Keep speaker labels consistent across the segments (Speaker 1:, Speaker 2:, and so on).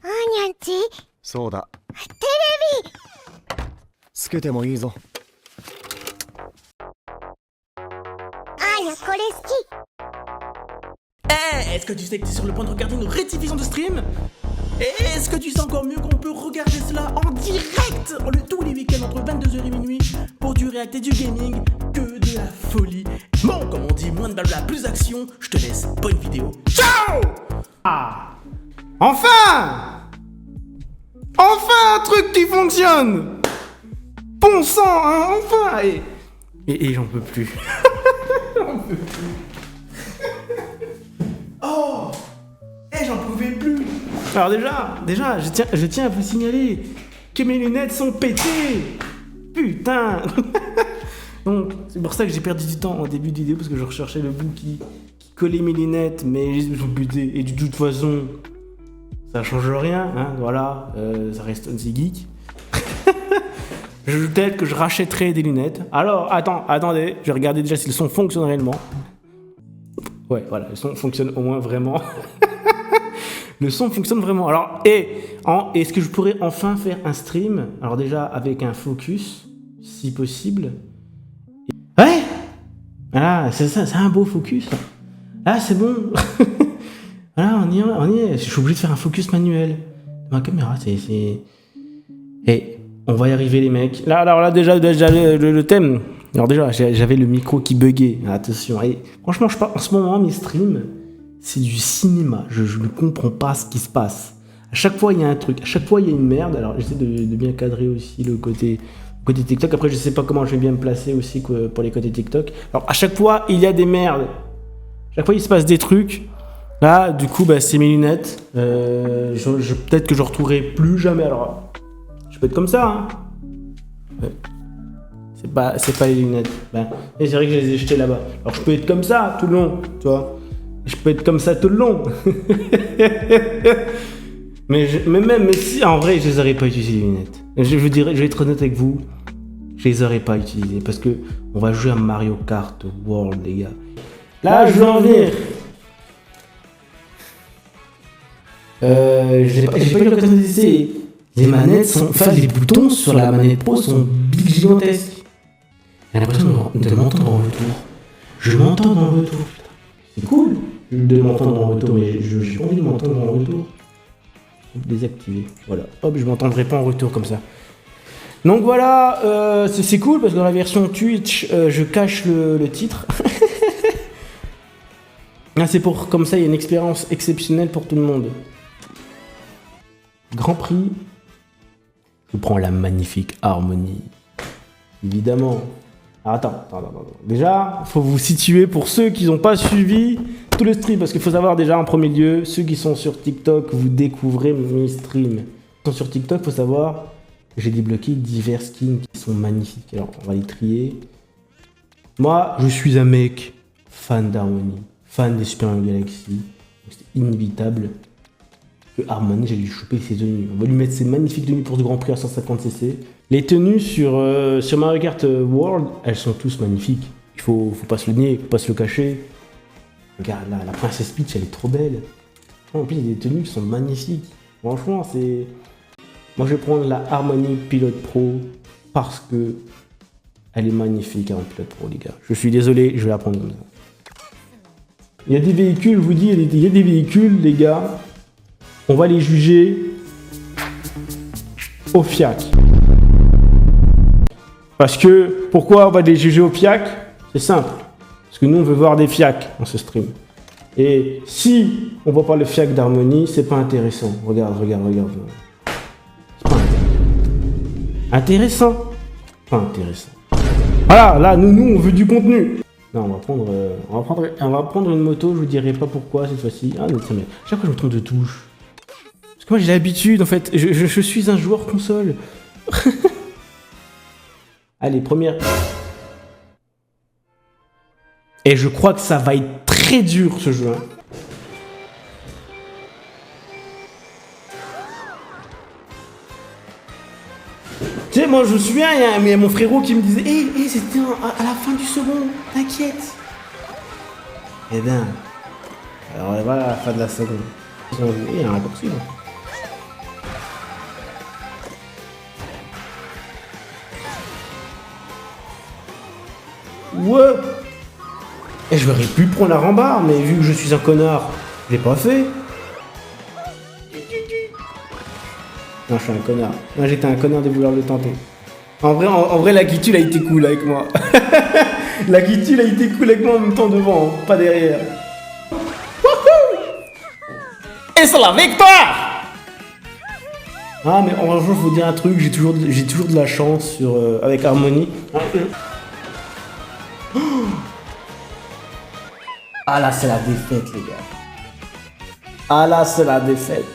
Speaker 1: あーにゃんち
Speaker 2: そうだ。
Speaker 1: テレビ
Speaker 2: つけてもいいぞ。
Speaker 1: あーにゃこれ好き
Speaker 3: Est-ce que tu sais que tu es sur le point de regarder une rediffusion de stream? Est-ce que tu sais encore mieux qu'on peut regarder cela en direct tous les week-ends entre 22h et minuit pour du react et du gaming, que de la folie. Bon, comme on dit, moins de blabla, plus d'action. Je te laisse, bonne vidéo. Ciao! Ah! Enfin! Enfin un truc qui fonctionne! Bon sang, hein, enfin! Et j'en peux plus. J'en peux plus. Oh! Eh, j'en pouvais plus! Alors déjà, je tiens à vous signaler que mes lunettes sont pétées! Putain! Donc, c'est pour ça que j'ai perdu du temps en début de vidéo, parce que je recherchais le bout qui collait mes lunettes, mais ils sont pétées. Et de toute façon, ça change rien, hein, voilà, ça reste aussi geek. Peut-être que je rachèterai des lunettes. Alors, attendez, je vais regarder déjà si le son fonctionne réellement. Ouais, voilà, le son fonctionne au moins vraiment. Le son fonctionne vraiment. Alors, est-ce que je pourrais enfin faire un stream? Alors déjà, avec un focus, si possible. Ouais! Voilà, c'est ça, c'est un beau focus. Ah, c'est bon. Voilà, on y est. Je suis obligé de faire un focus manuel. Ma caméra, c'est... Et on va y arriver, les mecs. Là, déjà le thème. Alors déjà, j'avais le micro qui buguait. Attention. Et franchement, en ce moment, mes streams, c'est du cinéma. Je ne comprends pas ce qui se passe. À chaque fois, il y a un truc. À chaque fois, il y a une merde. Alors, j'essaie de bien cadrer aussi le côté TikTok. Après, je sais pas comment je vais bien me placer aussi pour les côtés TikTok. Alors, à chaque fois, il y a des merdes. À chaque fois, il se passe des trucs. Là, du coup, c'est mes lunettes. Peut-être que je retrouverai plus jamais. Alors, je peux être comme ça, hein. Ouais. C'est pas les lunettes. Et c'est vrai que je les ai jetées là-bas. Alors, je peux être comme ça tout le long, tu vois. Je peux être comme ça tout le long. mais si, en vrai, je les aurais pas utilisées, les lunettes. Je vais être honnête avec vous. Je les aurais pas utilisées parce que on va jouer à Mario Kart World, les gars. Là, je vais en venir. J'ai pas eu l'occasion d'essayer. Les manettes sont... Enfin, les boutons sur la manette Pro sont gigantesques. J'ai l'impression de m'entendre en retour. Je m'entends en retour. C'est cool de m'entendre en retour, mais j'ai pas envie de m'entendre en retour. Désactiver. Voilà. Hop, je m'entendrai pas en retour comme ça. Donc voilà, c'est cool parce que dans la version Twitch, je cache le titre. C'est pour, comme ça, il y a une expérience exceptionnelle pour tout le monde. Grand Prix. Je prends la magnifique harmonie. Évidemment. Alors, attends. Déjà, il faut vous situer pour ceux qui n'ont pas suivi tout le stream. Parce qu'il faut savoir déjà en premier lieu, ceux qui sont sur TikTok, vous découvrez mes streams. Ceux qui sont sur TikTok, il faut savoir que j'ai débloqué divers skins qui sont magnifiques. Alors, on va les trier. Moi, je suis un mec fan d'harmonie, fan des Super Mario Galaxy. C'est inévitable que Harmony, j'ai dû choper ses tenues. On va lui mettre ses magnifiques tenues pour ce Grand Prix à 150cc. Les tenues sur Mario Kart World, elles sont tous magnifiques. Il faut pas se le nier, il faut pas se le cacher. Regarde là, la princesse Peach, elle est trop belle. En plus, il y a des tenues qui sont magnifiques. Franchement, c'est... Moi, je vais prendre la Harmony Pilot Pro parce que elle est magnifique en Pilot Pro, les gars. Je suis désolé, je vais la prendre comme ça. Il y a des véhicules, je vous dis, il y a des véhicules, les gars. On va les juger au FIAC. Parce que, pourquoi on va les juger au FIAC? C'est simple. Parce que nous, on veut voir des FIAC dans ce stream. Et si on voit pas le FIAC d'Harmony, c'est pas intéressant. Regarde. C'est pas intéressant. Pas intéressant. Voilà, là, nous, on veut du contenu. Non, on va prendre une moto, je vous dirai pas pourquoi cette fois-ci. Ah, mais chaque fois, je me trompe de touche. Parce que moi, j'ai l'habitude, en fait. Je suis un joueur console. Allez, première. Et je crois que ça va être très dur, ce jeu. Hein. Tu sais, moi, je me souviens, il y a mon frérot qui me disait « c'était à la fin du second, t'inquiète !» Eh bien, alors voilà la fin de la seconde. Il y a un raccourci, là. Ouais. Et je l'aurais pu prendre la rambarde, mais vu que je suis un connard, je l'ai pas fait. Non, je suis un connard. Moi, j'étais un connard de vouloir le tenter. En vrai, la Kitul a été cool avec moi. La Kitul a été cool avec moi en même temps devant, pas derrière. Et c'est la victoire! Ah, mais en vrai, je vous dire un truc, j'ai toujours de la chance avec Harmony. Ah là, c'est la défaite, les gars. Ah là, c'est la défaite.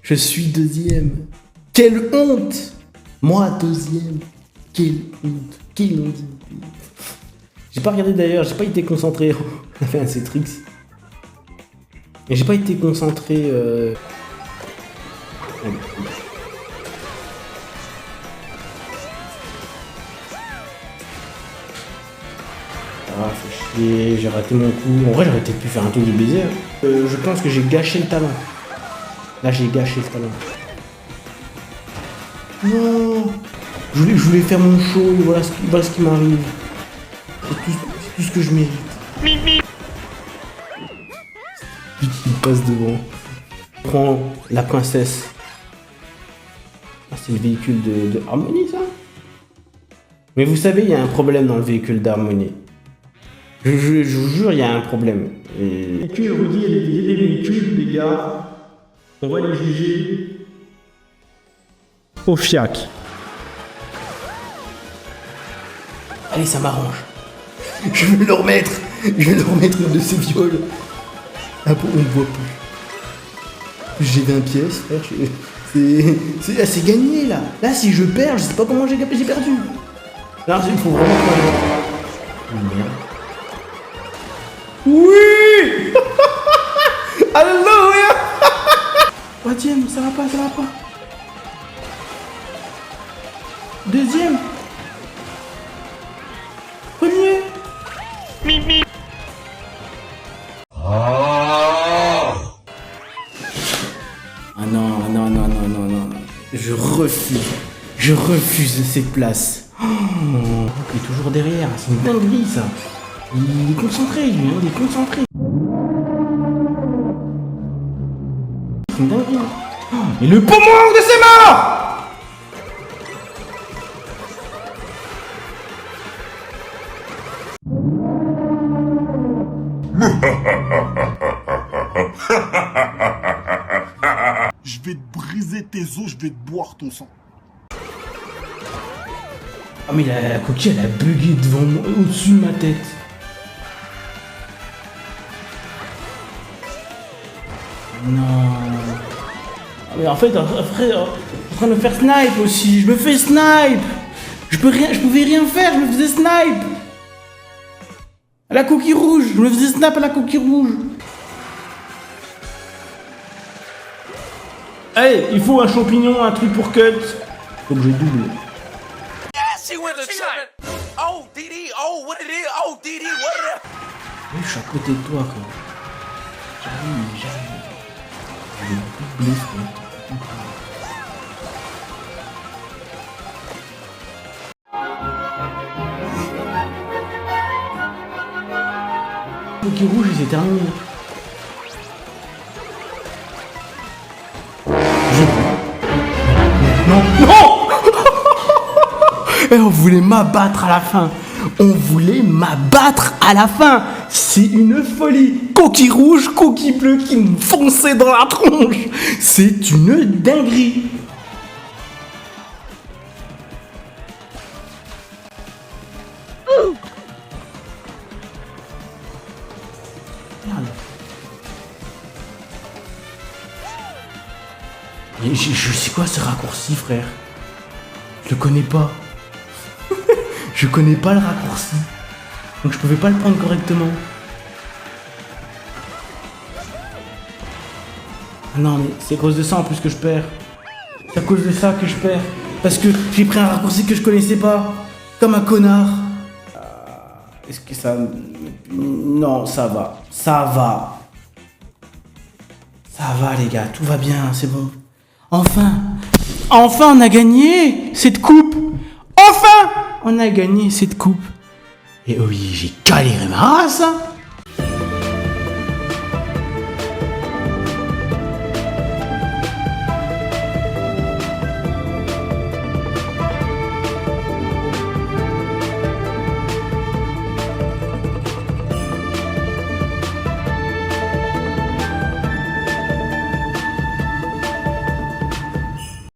Speaker 3: Je suis deuxième. Quelle honte! Moi, deuxième. Quelle honte. Quelle honte. J'ai pas regardé d'ailleurs, j'ai pas été concentré. On a fait un C-Trix. Et j'ai pas été concentré. Ah, fait chier, j'ai raté mon coup. En vrai, j'aurais peut-être pu faire un truc de baiser. Je pense que j'ai gâché le talent. Là, j'ai gâché le talent. Non! Je voulais faire mon show, et voilà ce qui m'arrive. C'est tout ce que je mérite. Il passe devant. Prends la princesse. Ah, c'est le véhicule de Harmony, ça? Mais vous savez, il y a un problème dans le véhicule d'Harmony. Je vous jure, il y a un problème. Et puis, Rudy, il y a des véhicules, les gars. On va les juger au fiac. Allez, ça m'arrange. Je vais le remettre. Je vais le remettre de ces viols. Ah bon, on ne voit plus. J'ai 20 pièces, frère. C'est gagné, là. Là, si je perds, je sais pas comment j'ai perdu. Là, il faut vraiment pas... Merde. Oui. Alléluia. Troisième, ça va pas. Deuxième. Premier. Ah non. Je refuse cette place. Oh, il est toujours derrière, c'est une dinguerie ça. Il est concentré, lui, il est concentré. C'est une dinguerie. Oh, mais le poumon de ses morts!
Speaker 4: Je vais te briser tes os, je vais te boire ton sang.
Speaker 3: Ah mais la coquille elle a bugué devant moi, au-dessus de ma tête. Non. Ah mais en fait, frère, je suis en train de me faire snipe aussi. Je me fais snipe. Je pouvais rien faire, je me faisais snipe. À la coquille rouge, je me faisais snap à la coquille rouge. Hey, il faut un champignon, un truc pour cut. Faut que je double.
Speaker 5: She went to try. Oh, DD, oh, what it is? Oh, DD, what it is?
Speaker 3: Oui, je suis à côté de toi, quoi. J'arrive. Je vais doubler, quoi. Coquille rouge, il s'est terminé. Non. Et on voulait m'abattre à la fin. C'est une folie. Coquille rouge, coquille bleue qui me fonçait dans la tronche. C'est une dinguerie. Merde. Je sais quoi ce raccourci, frère? Je le connais pas. Je connais pas le raccourci. Donc je pouvais pas le prendre correctement. Ah non mais c'est à cause de ça en plus que je perds. C'est à cause de ça que je perds. Parce que j'ai pris un raccourci que je connaissais pas. Comme un connard. Est-ce que ça... Non, ça va. Ça va les gars, tout va bien, c'est bon. Enfin on a gagné cette coupe. On a gagné cette coupe. Et oui, j'ai galéré ma race, hein.